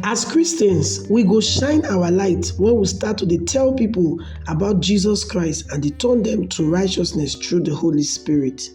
As Christians, we go shine our light when we start to dey tell people about Jesus Christ and dey turn them to righteousness through the Holy Spirit.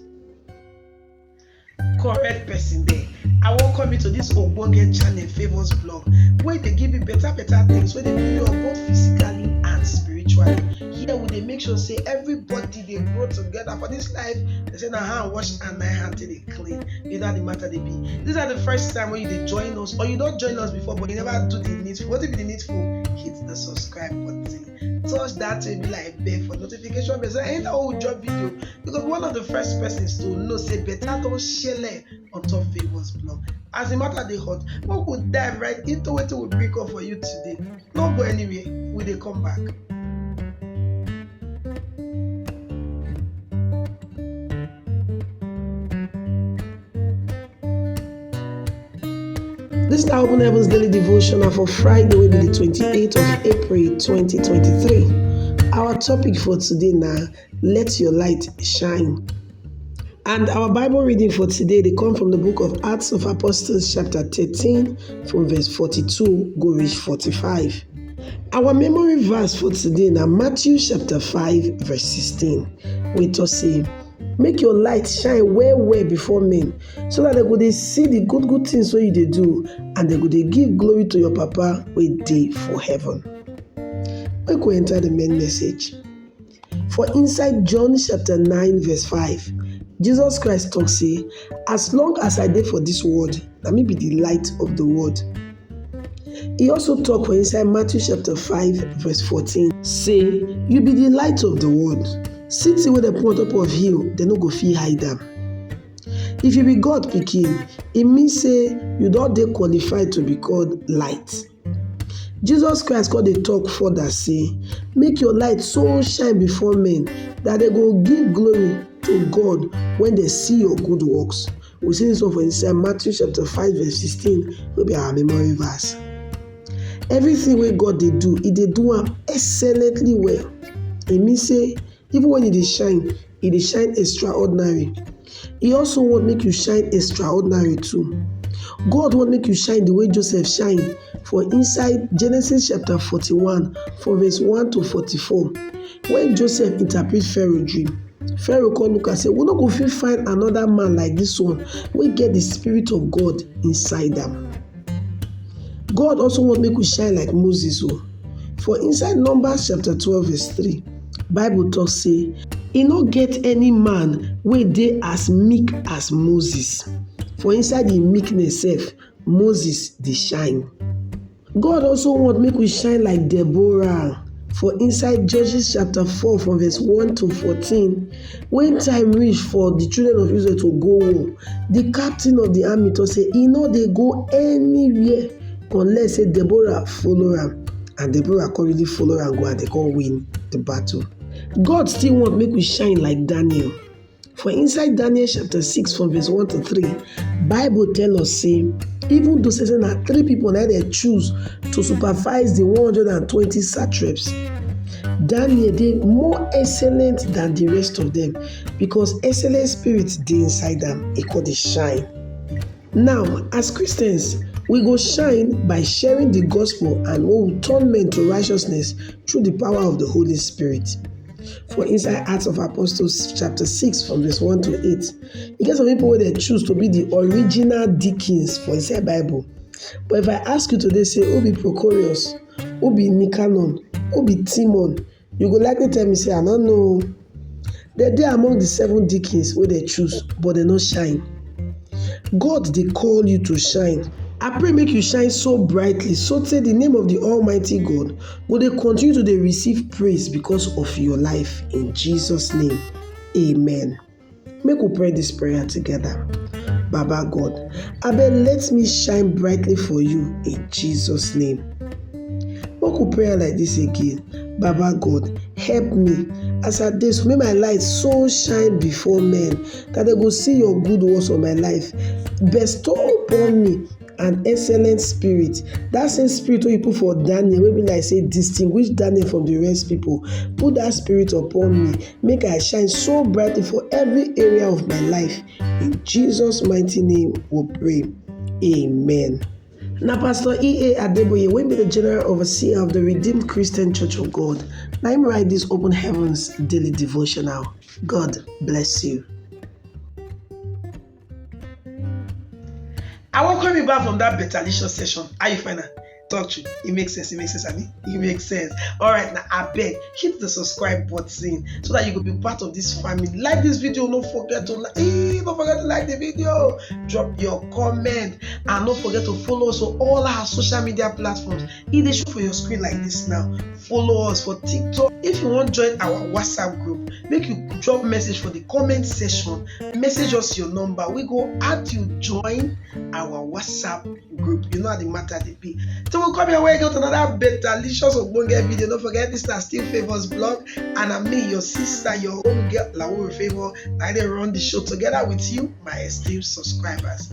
Correct person there. I welcome you to this ogbonge channel, Favours Blog, where they give you better things, where they build you up both physically and spiritually. Here we dey make sure say everybody dey grow together for this life. They say na hand wash and my hand till dey clean. Either the matter they be. This is the first time when you dey join us, or you don't join us before, but you never do the needful. What if the needful? Hit the subscribe button. Touch that will be like bell for notification bell. So anytime we drop video, because one of the first persons to know say better don't share on top Favours Blog. As the matter they hot, we could dive right into what we bring up for you today. Don't go anywhere. We dey come back. This is the Open Heavens Daily Devotional for Friday, will be the 28th of April 2023. Our topic for today now, let your light shine. And our Bible reading for today, they come from the book of Acts of Apostles chapter 13 from verse 42 go reach 45. Our memory verse for today now, Matthew chapter 5 verse 16, which us say, make your light shine well before men, so that they go dey see the good things wey you dey do, and they go dey give glory to your Papa wey dey for heaven. Make we enter the main message. For inside John chapter 9 verse 5, Jesus Christ talk say, as long as I dey for this world, na me be the light of the world. He also talk for inside Matthew chapter 5 verse 14, say, you be the light of the world. City wey dem put on top of hill, dem no go fit hide am. If you be God pikin, e mean say you don dey qualified to be called light. Jesus Christ come dey talk further say, make your light so shine before men that they go give glory to God when they see your good works. We see this one for inside Matthew chapter 5 verse 16, will be our memory verse. Everything wey God dey do, He dey do am excellently well. E mean say even when e dey shine extraordinary. He also want make you shine extraordinary too. God want make you shine the way Joseph shine for inside Genesis chapter 41 from verse 1 to 44. When Joseph interpret Pharaoh dream, Pharaoh come look and say, we no go fit find another man like this one wey get the spirit of God inside am. God also want make we shine like Moses o. For inside Numbers chapter 12 verse 3, Bible talk say, e no get any man wey dey as meek as Moses. For inside the meekness sef, Moses dey shine. God also want make we shine like Deborah. For inside Judges chapter 4 from verse 1 to 14, when time reach for the children of Israel to go war, the captain of the army to say e no dey go anywhere unless say Deborah follow am. And Deborah come really follow am go and they come win the battle. God still want make we shine like Daniel. For inside Daniel chapter 6 from verse 1 to 3, Bible tell us say, even though say na 3 people na they choose to supervise the 120 satraps, Daniel dey more excellent than the rest of them, because excellent spirit dey inside them. E call dey shine. Now, as Christians, we go shine by sharing the gospel and we will turn men to righteousness through the power of the Holy Spirit. For inside Acts of Apostles chapter 6 from verse 1 to 8, you get some people where they choose to be the original deacons for inside Bible. But if I ask you today, say, who be Procorius, who be Nicanor, who be Timon, you go likely tell me, say, I don't know. They're there among the 7 deacons where they choose, but they not shine. God, they call you to shine. I pray make you shine so brightly, so say the name of the Almighty God will they continue to receive praise because of your life. In Jesus' name, amen. Make we pray this prayer together. Baba God, abeg let me shine brightly for you in Jesus' name. Make we pray like this again. Baba God, help me as I dey, so make my light so shine before men that they go see your good works on my life. Bestow upon me an excellent spirit, that same spirit wey you put for Daniel, wey be like say distinguish Daniel from the rest people. Put that spirit upon me, make I shine so brightly for every area of my life. In Jesus' mighty name we pray, amen. Now, Pastor E.A. Adeboye, wey be the General Overseer of the Redeemed Christian Church of God, na him write this Open Heavens daily devotional. God bless you. I welcome you back from that betalicious session. How you find that? Talk to you. It makes sense. Abi? It makes sense. All right, now I beg, hit the subscribe button so that you will be part of this family. Like this video. Don't forget to like. Don't forget to like the video. Drop your comment and don't forget to follow us on all our social media platforms. It is show for your screen like this now. Follow us for TikTok. If you want to join our WhatsApp group, make you drop message for the comment section. Message us your number. We go add you join our WhatsApp group. You know how the matter they be. So we'll come your way, go to another betalicious Ogbonge video. Don't forget, this is Still Favors blog, and I'm me, your sister, your own girl, Lawo Favor. I dey run the show together with you, my esteemed subscribers.